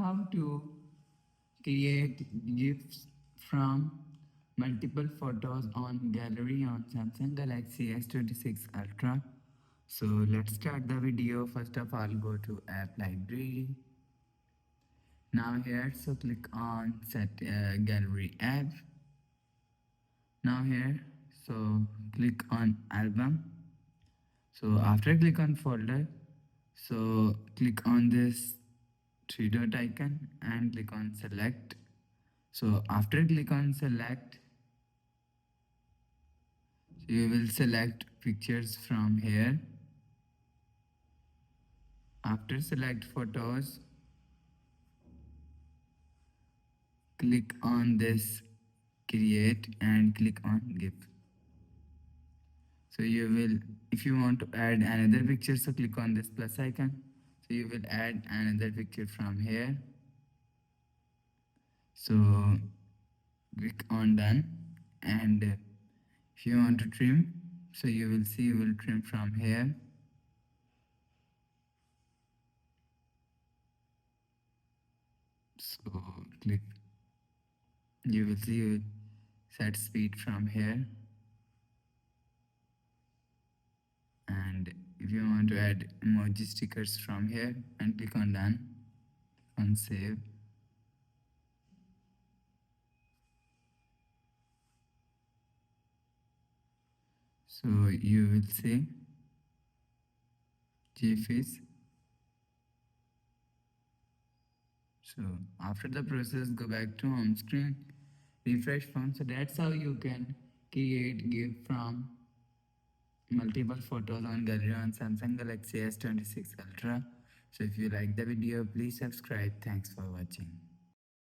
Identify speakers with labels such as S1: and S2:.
S1: how to create GIFs from multiple photos on gallery on Samsung Galaxy S26 Ultra. So let's start the video. First of all, go to app library. Now here, so click on set gallery app. Now here, so click on album. So after click on folder, so click on this three dot icon and click on select. So after click on select, so you will select pictures from here. After select photos, click on this create and click on GIF. So you will, if you want to add another picture, so click on this plus icon. So you will add another picture from here. So click on done, and if you want to trim, so you will see you will trim from here. So click, you will see you will set speed from here, and if you want to add emoji stickers from here, and click on done, on save. So you will see GIFs. So after the process, go back to home screen, refresh phone. So that's how you can create GIF from multiple photos on gallery on Samsung Galaxy S26 Ultra. So if you like the video, please subscribe. Thanks for watching.